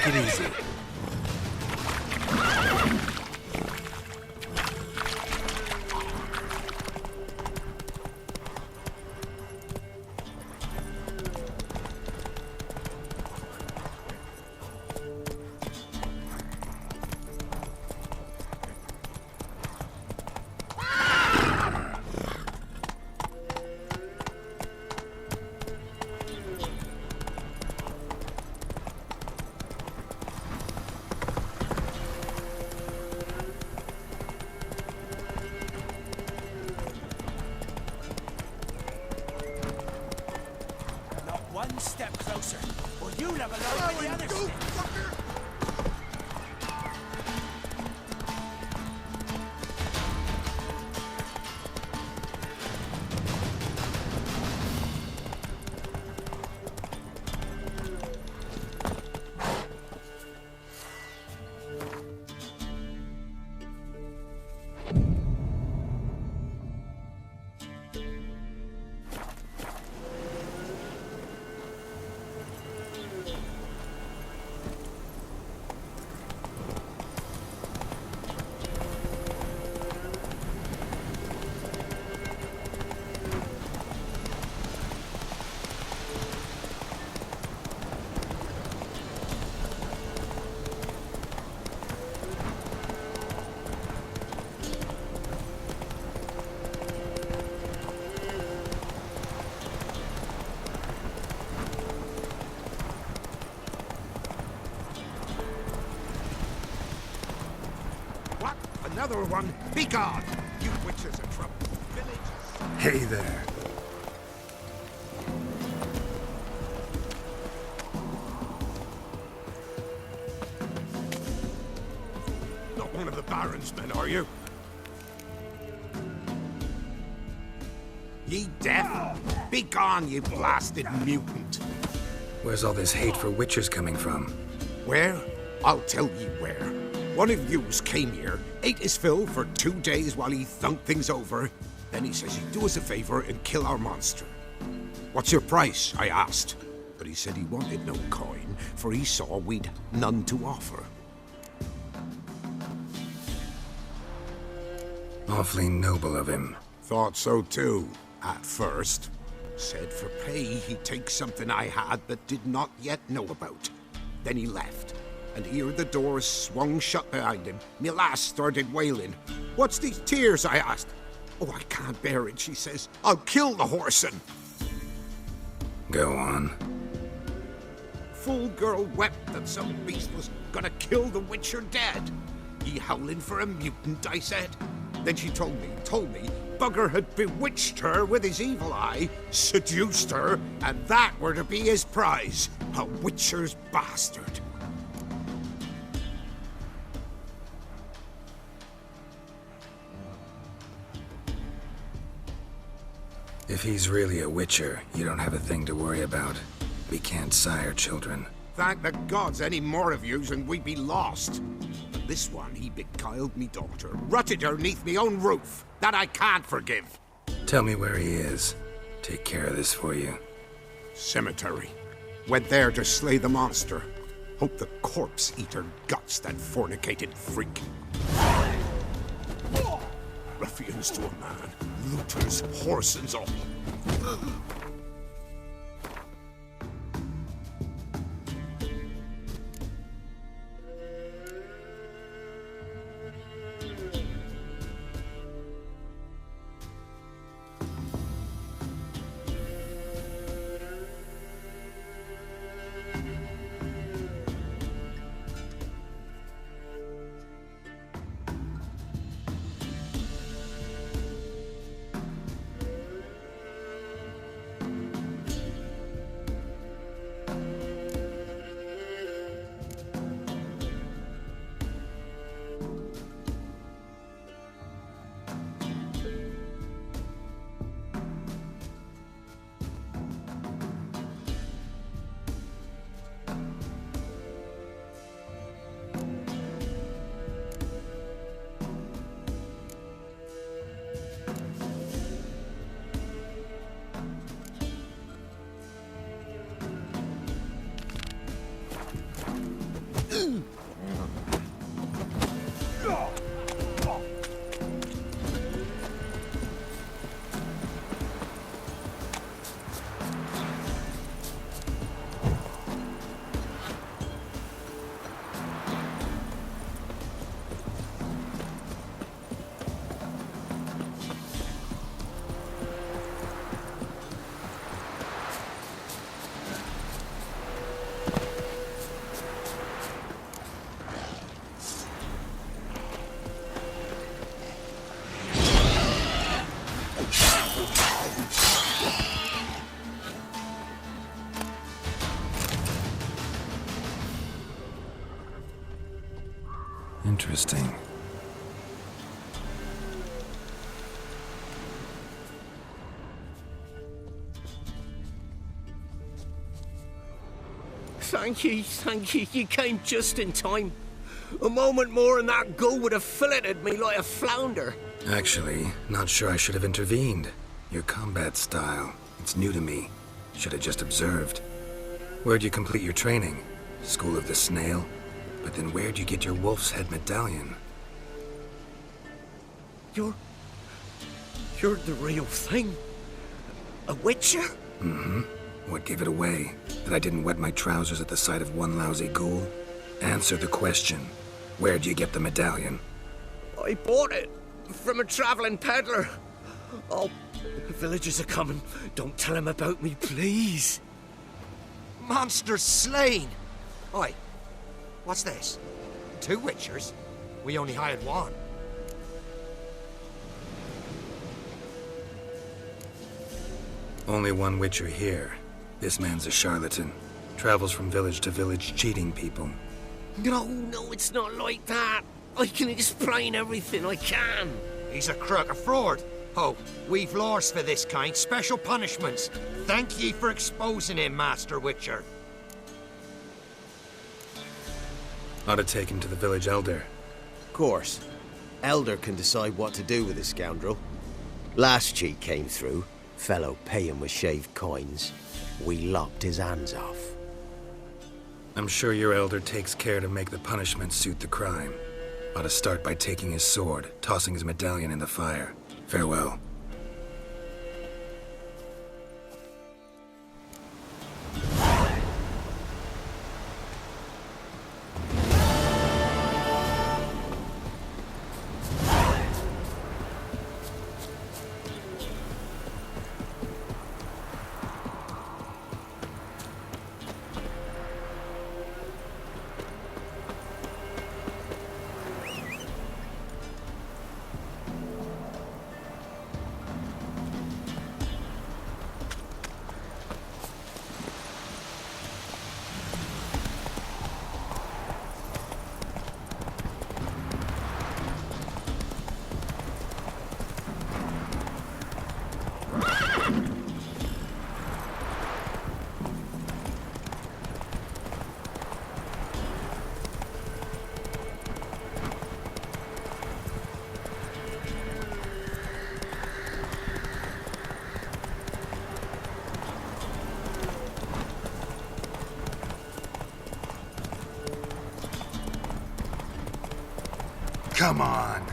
Take it easy. One step closer, or you'll have a load of the other step. Another one! Be gone! You witches are trouble. Villagers. Hey there. Not one of the Baron's men, are you? Ye deaf? Be gone, you blasted mutant! Where's all this hate for witchers coming from? Where? I'll tell you where. One of yous came here, ate his fill for 2 days while he thunked things over. Then he says he'd do us a favor and kill our monster. What's your price? I asked. But he said he wanted no coin, for he saw we'd none to offer. Awfully noble of him. Thought so too, at first. Said for pay he'd take something I had but did not yet know about. Then he left. And here the doors swung shut behind him. Me lass started wailing. What's these tears? I asked. Oh, I can't bear it, she says. I'll kill the whoreson. Go on. Fool girl wept that some beast was gonna kill the witcher dead. Ye howling for a mutant, I said. Then she told me, Bugger had bewitched her with his evil eye, seduced her, and that were to be his prize. A witcher's bastard. If he's really a witcher, you don't have a thing to worry about. We can't sire children. Thank the gods any more of yous and we'd be lost. But this one, he beguiled me daughter, rutted her neath me own roof. That I can't forgive. Tell me where he is. Take care of this for you. Cemetery. Went there to slay the monster. Hope the corpse eat her guts, that fornicated freak. Ruffians to a man. Looters, whoresons all. Interesting. Thank you. You came just in time. A moment more and that gull would have filleted me like a flounder. Actually, not sure I should have intervened. Your combat style, it's new to me. Should have just observed. Where'd you complete your training? School of the Snail? But then where'd you get your wolf's head medallion? You're the real thing? A witcher? Mm-hmm. What gave it away? That I didn't wet my trousers at the sight of one lousy ghoul? Answer the question. Where'd you get the medallion? I bought it from a traveling peddler. Oh, the villagers are coming. Don't tell them about me, please. Monsters slain! Oi, what's this? 2 witchers? We only hired one. Only one witcher here. This man's a charlatan. Travels from village to village cheating people. No, it's not like that. I can explain everything, I can. He's a crook, a fraud. Oh, we've laws for this kind, special punishments. Thank ye for exposing him, Master Witcher. Ought to take him to the village elder. Of course. Elder can decide what to do with the scoundrel. Last cheat came through. Fellow paying with shaved coins. We lopped his hands off. I'm sure your elder takes care to make the punishment suit the crime. Ought to start by taking his sword, tossing his medallion in the fire. Farewell. Come on.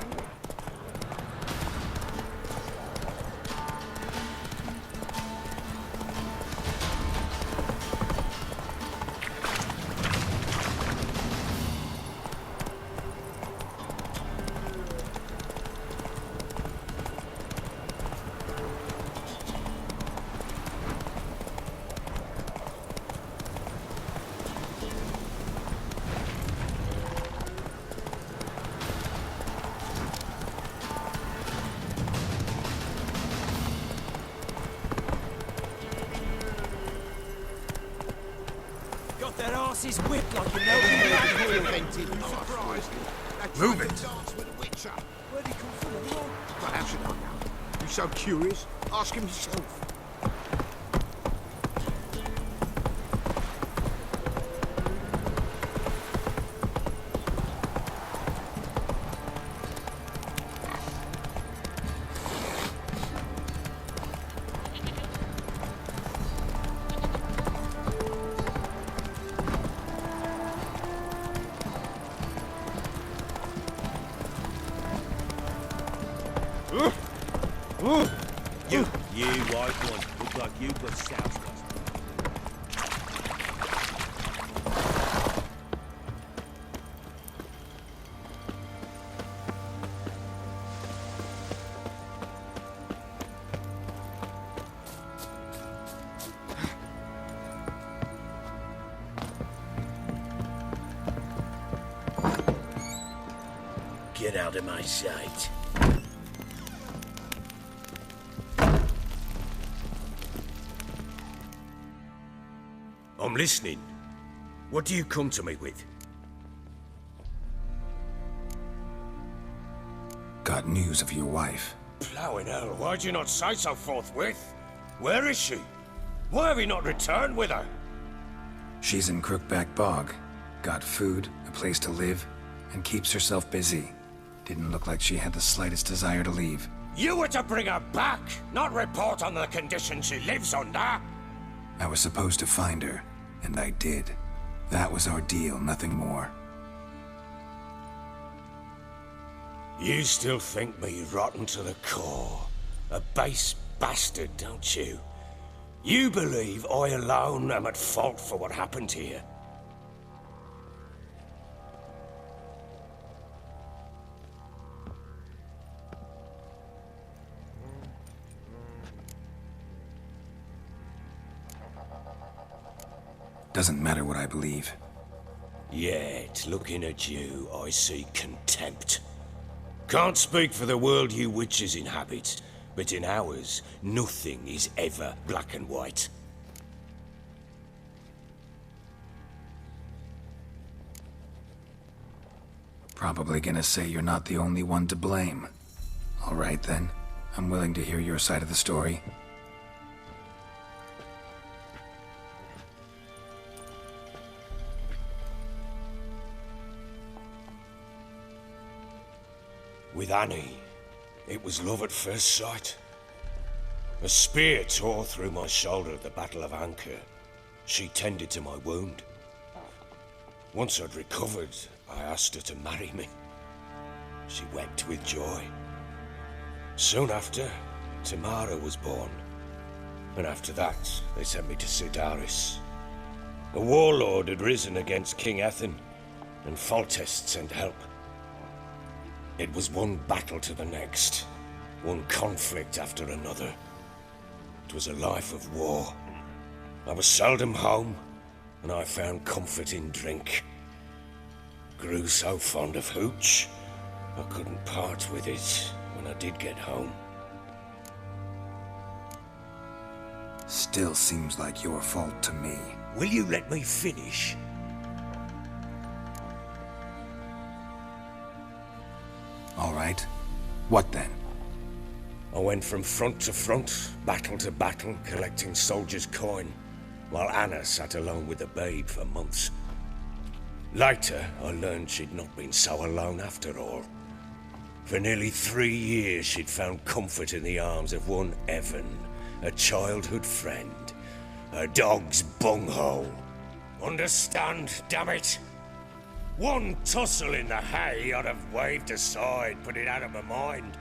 Got their asses whipped like you know. Move it. Where'd he come from? But how should I know? You so curious? Ask him yourself. You white one. Look like you've got souse dust. Get out of my sight. I'm listening. What do you come to me with? got news of your wife. Plowing hell, why'd you not say so forthwith? Where is she? Why have you not returned with her? She's in Crookback Bog. Got food, a place to live, and keeps herself busy. Didn't look like she had the slightest desire to leave. You were to bring her back, not report on the conditions she lives under. I was supposed to find her, and I did. That was our deal, nothing more. You still think me rotten to the core. A base bastard, don't you? You believe I alone am at fault for what happened here. Doesn't matter what I believe. Yet, looking at you, I see contempt. Can't speak for the world you witches inhabit, but in ours, nothing is ever black and white. Probably gonna say you're not the only one to blame. All right then, I'm willing to hear your side of the story. With Annie, it was love at first sight. A spear tore through my shoulder at the Battle of Anchor. She tended to my wound. Once I'd recovered, I asked her to marry me. She wept with joy. Soon after, Tamara was born. And after that, they sent me to Sidaris. A warlord had risen against King Ethan, and Foltest sent help. It was one battle to the next, one conflict after another. It was a life of war. I was seldom home, and I found comfort in drink. Grew so fond of hooch, I couldn't part with it when I did get home. Still seems like your fault to me. Will you let me finish? All right. What then? I went from front to front, battle to battle, collecting soldiers' coin, while Anna sat alone with the babe for months. Later, I learned she'd not been so alone after all. For nearly 3 years, she'd found comfort in the arms of one Evan, a childhood friend, her dog's bunghole. Understand, damn it? One tussle in the hay I'd have waved aside, put it out of my mind.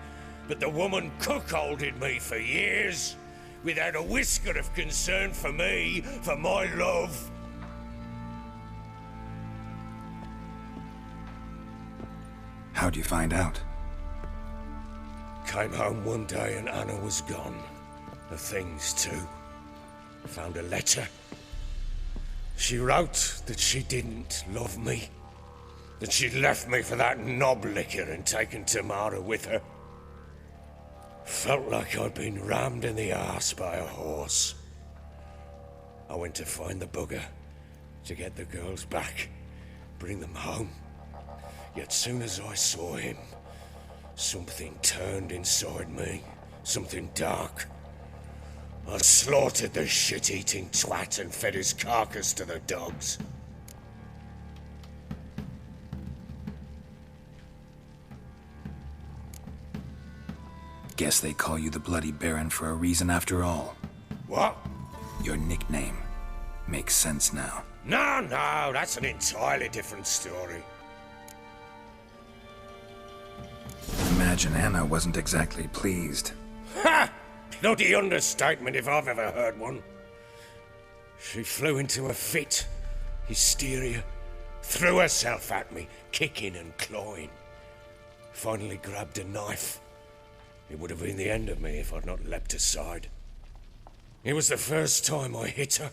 But the woman cuckolded me for years, without a whisker of concern for me, for my love. How'd you find out? Came home one day and Anna was gone. Her things too. Found a letter. She wrote that she didn't love me. That she'd left me for that knob licker and taken Tamara with her. Felt like I'd been rammed in the arse by a horse. I went to find the bugger, to get the girls back, bring them home. Yet soon as I saw him, something turned inside me, something dark. I slaughtered the shit-eating twat and fed his carcass to the dogs. Guess they call you the Bloody Baron for a reason after all. What? Your nickname. Makes sense now. No, that's an entirely different story. Imagine Anna wasn't exactly pleased. Ha! Bloody understatement if I've ever heard one. She flew into a fit, hysteria, threw herself at me, kicking and clawing. Finally grabbed a knife. It would have been the end of me if I'd not leapt aside. It was the first time I hit her.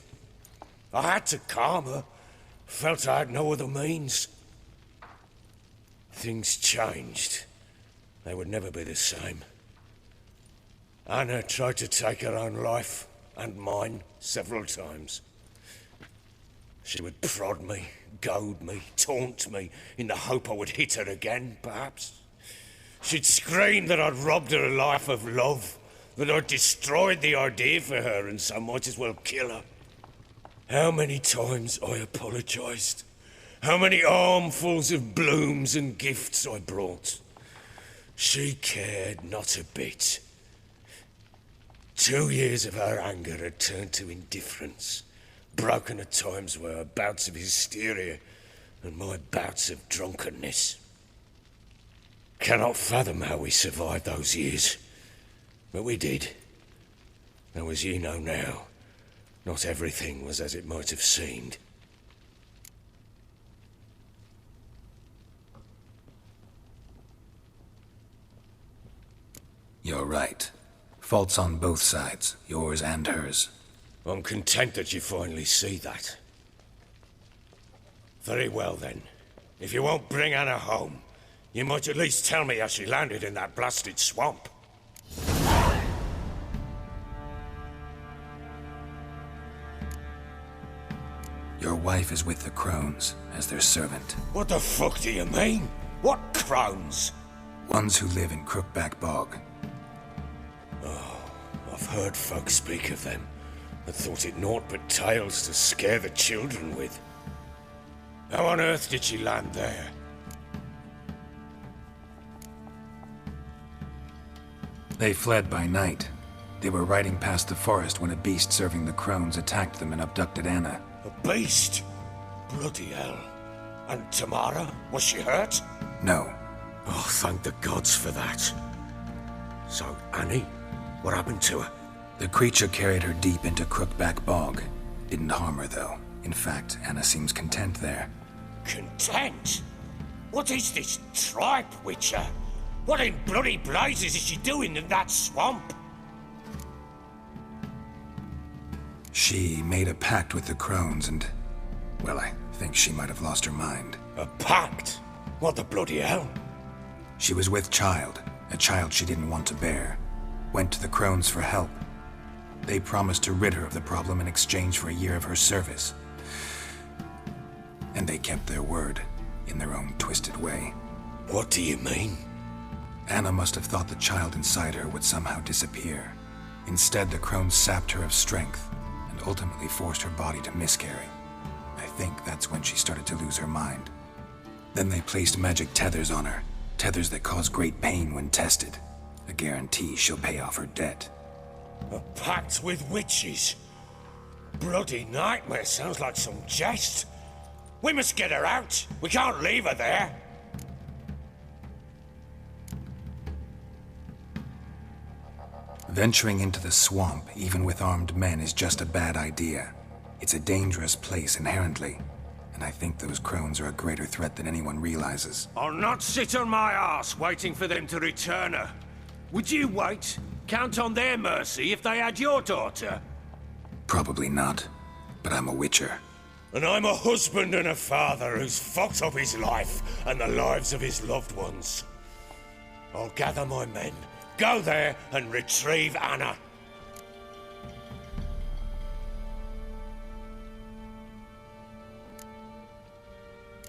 I had to calm her. Felt I had no other means. Things changed. They would never be the same. Anna tried to take her own life, and mine, several times. She would prod me, goad me, taunt me, in the hope I would hit her again, perhaps. She'd scream that I'd robbed her a life of love, that I'd destroyed the idea for her and so might as well kill her. How many times I apologised. How many armfuls of blooms and gifts I brought. She cared not a bit. 2 years of her anger had turned to indifference, broken at times by her bouts of hysteria and my bouts of drunkenness. Cannot fathom how we survived those years, but we did. Though as you know now, not everything was as it might have seemed. You're right. Faults on both sides, yours and hers. I'm content that you finally see that. Very well then. If you won't bring Anna home, you might at least tell me how she landed in that blasted swamp. Your wife is with the Crones, as their servant. What the fuck do you mean? What crones? Ones who live in Crookback Bog. I've heard folk speak of them, and thought it naught but tales to scare the children with. How on earth did she land there? They fled by night. They were riding past the forest when a beast serving the Crones attacked them and abducted Anna. A beast? Bloody hell. And Tamara? Was she hurt? No. Oh, thank the gods for that. So, Annie? What happened to her? The creature carried her deep into Crookback Bog. Didn't harm her, though. In fact, Anna seems content there. Content? What is this tripe, Witcher? What in bloody blazes is she doing in that swamp? She made a pact with the Crones and... well, I think she might have lost her mind. A pact? What the bloody hell? She was with child, a child she didn't want to bear. Went to the Crones for help. They promised to rid her of the problem in exchange for a year of her service. And they kept their word, in their own twisted way. What do you mean? Anna must have thought the child inside her would somehow disappear. Instead, the Crones sapped her of strength, and ultimately forced her body to miscarry. I think that's when she started to lose her mind. Then they placed magic tethers on her, tethers that cause great pain when tested. A guarantee she'll pay off her debt. A pact with witches? Bloody nightmare, sounds like some jest. We must get her out. We can't leave her there. Venturing into the swamp, even with armed men, is just a bad idea. It's a dangerous place inherently, and I think those Crones are a greater threat than anyone realizes. I'll not sit on my arse waiting for them to return her. Would you wait? Count on their mercy if they had your daughter? Probably not, but I'm a Witcher. And I'm a husband and a father who's fucked up his life and the lives of his loved ones. I'll gather my men, go there and retrieve Anna.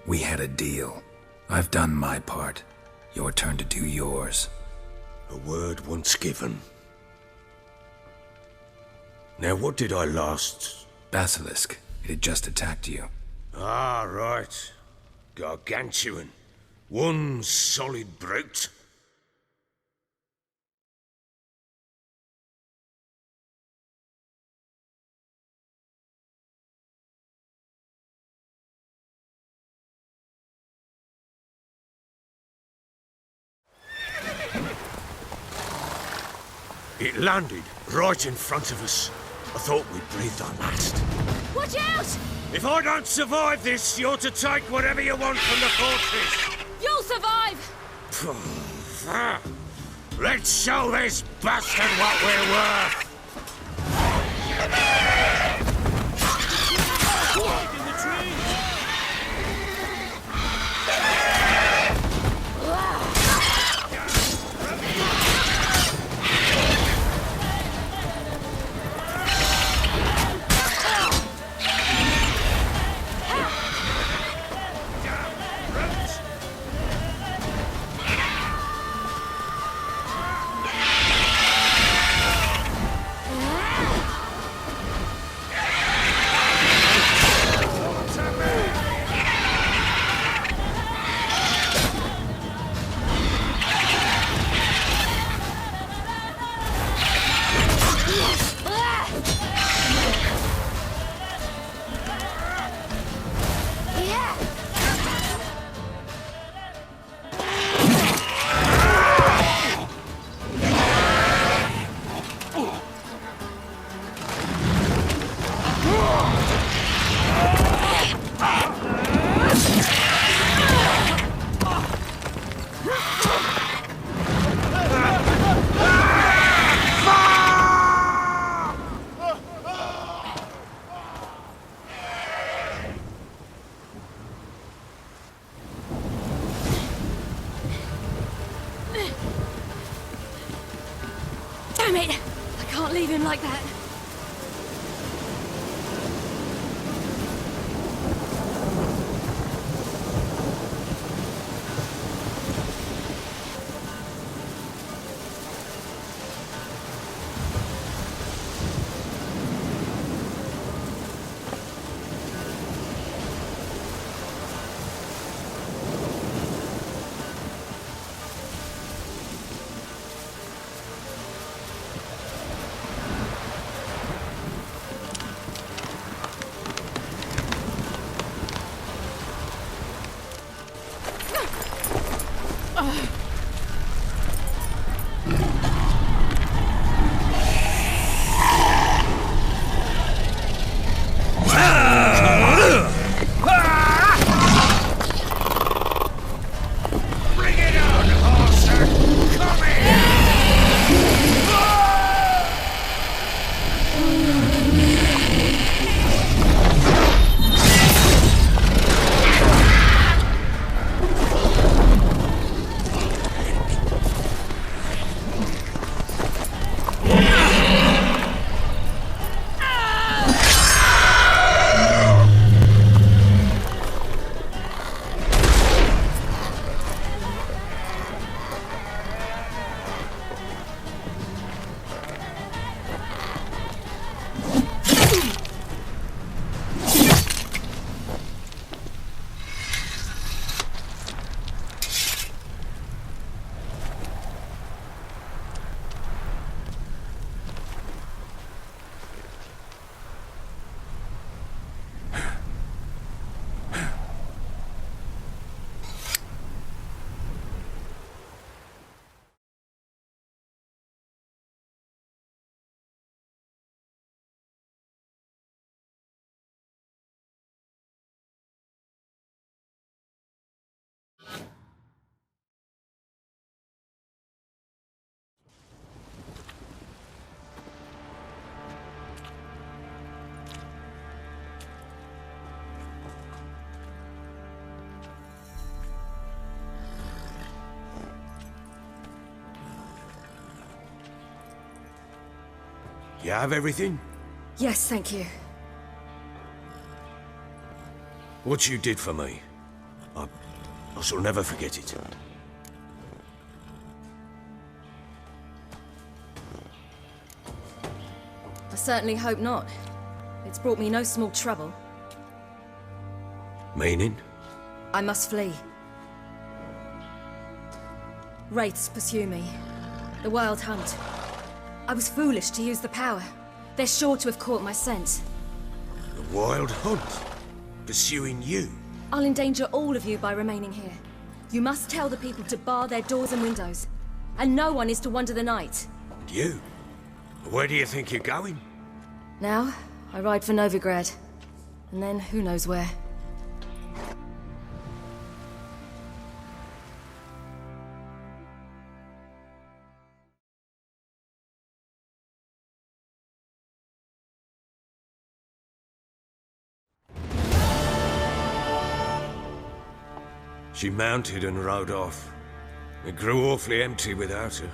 We had a deal. I've done my part. Your turn to do yours. A word once given. Now what did I last... Basilisk. It had just attacked you. Ah, right. Gargantuan. One solid brute. It landed right in front of us. I thought we'd breathed our last. Watch out! If I don't survive this, you're to take whatever you want from the fortress. You'll survive! Let's show this bastard what we're worth! In the trees! him like that. You have everything? Yes, thank you. What you did for me, I shall never forget it. I certainly hope not. It's brought me no small trouble. Meaning? I must flee. Wraiths pursue me. The Wild Hunt. I was foolish to use the power. They're sure to have caught my scent. The Wild Hunt? Pursuing you? I'll endanger all of you by remaining here. You must tell the people to bar their doors and windows. And no one is to wander the night. And you? Where do you think you're going? Now, I ride for Novigrad. And then, who knows where. She mounted and rode off. It grew awfully empty without her.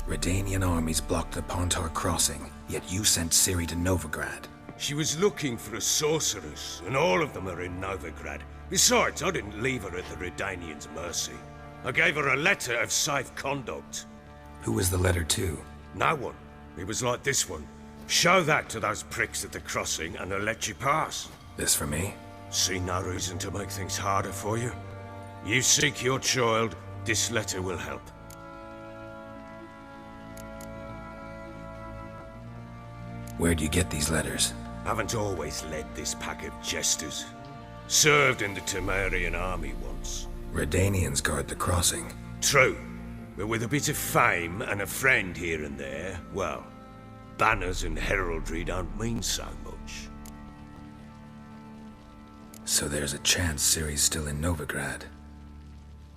Redanian armies blocked the Pontar crossing, yet you sent Ciri to Novigrad. She was looking for a sorceress, and all of them are in Novigrad. Besides, I didn't leave her at the Redanians' mercy. I gave her a letter of safe conduct. Who was the letter to? No one. It was like this one. Show that to those pricks at the crossing, and they'll let you pass. This for me? See no reason to make things harder for you. You seek your child, this letter will help. Where'd you get these letters? Haven't always led this pack of jesters. Served in the Temerian army once. Redanians guard the crossing. True, but with a bit of fame and a friend here and there, well, banners and heraldry don't mean so much. So there's a chance Ciri's still in Novigrad.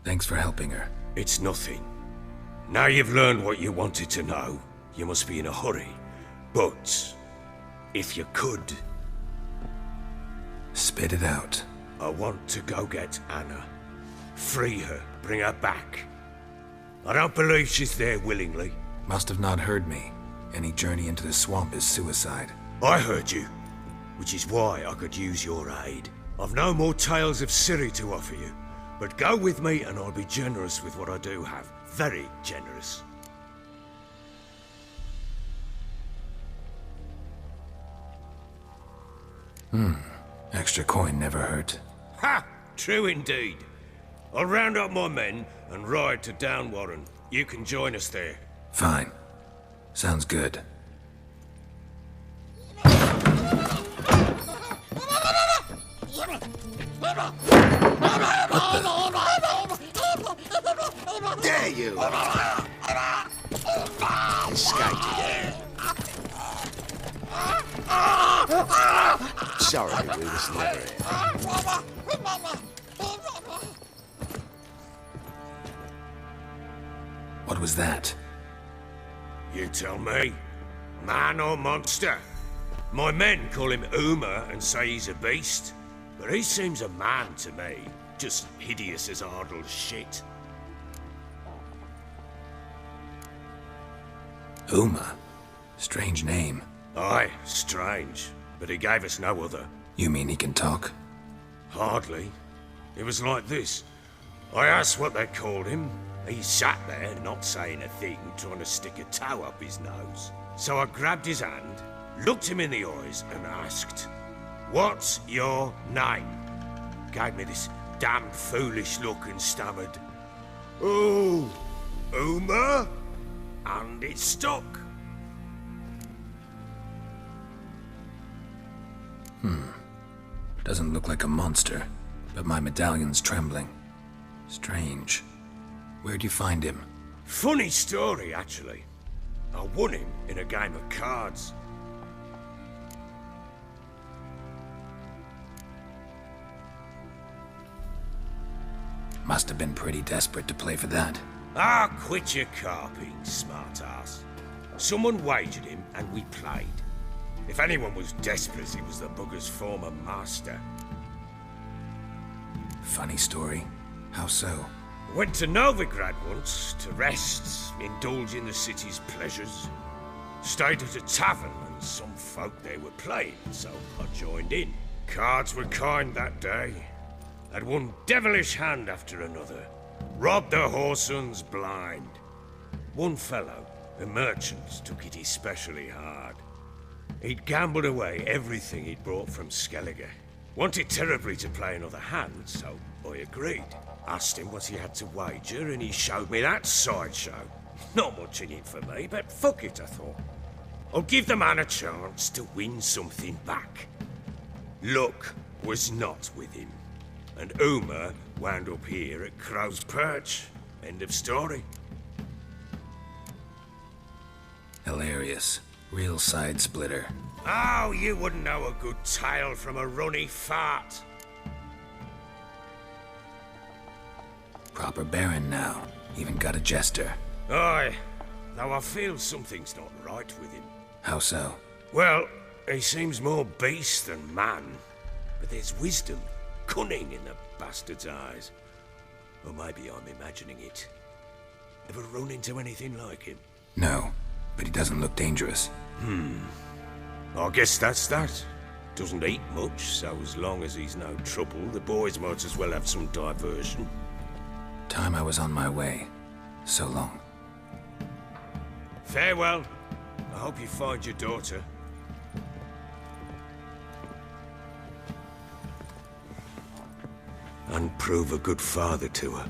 Thanks for helping her. It's nothing. Now you've learned what you wanted to know, you must be in a hurry. But, if you could... Spit it out. I want to go get Anna. Free her, bring her back. I don't believe she's there willingly, Must have not heard me. Any journey into the swamp is suicide. I heard you, which is why I could use your aid. I've no more tales of Ciri to offer you, but go with me and I'll be generous with what I do have. Very generous. Extra coin never hurt. Ha! True indeed. I'll round up my men and ride to Downwarren. You can join us there. Fine. Sounds good. There you are. Escaped again. Sorry, we was never here. What was that? You tell me. Man or monster? My men call him Uma and say he's a beast, but he seems a man to me. Just hideous as Ardle's shit. Uma? Strange name. Aye, strange, but he gave us no other. You mean he can talk? Hardly. It was like this. I asked what they called him. He sat there, not saying a thing, trying to stick a toe up his nose. So I grabbed his hand, looked him in the eyes, and asked, "What's your name?" Gave me this damned foolish look and stammered, "Oh, Uma?" And it stuck. Doesn't look like a monster, but my medallion's trembling. Strange. Where'd you find him? Funny story, actually. I won him in a game of cards. Must have been pretty desperate to play for that. Ah, quit your carping, smartass. Someone wagered him, and we played. If anyone was desperate, it was the bugger's former master. Funny story. How so? Went to Novigrad once, to rest, indulge in the city's pleasures. Stayed at a tavern, and some folk there were playing, so I joined in. Cards were kind that day. Had one devilish hand after another. Robbed the whoresun's blind. One fellow, a merchant, took it especially hard. He'd gambled away everything he'd brought from Skellige. Wanted terribly to play another hand, so I agreed. Asked him what he had to wager, and he showed me that sideshow. Not much in it for me, but fuck it, I thought. I'll give the man a chance to win something back. Luck was not with him, and Uma wound up here at Crow's Perch. End of story. Hilarious. Real side splitter. Oh, you wouldn't know a good tale from a runny fart. Proper baron now. Even got a jester. Aye, though I feel something's not right with him. How so? Well, he seems more beast than man. But there's wisdom, cunning in the bastard's eyes. Or maybe I'm imagining it. Ever run into anything like him? No, but he doesn't look dangerous. I guess that's that. Doesn't eat much, so as long as he's no trouble, the boys might as well have some diversion. Time I was on my way. So long. Farewell. I hope you find your daughter. And prove a good father to her.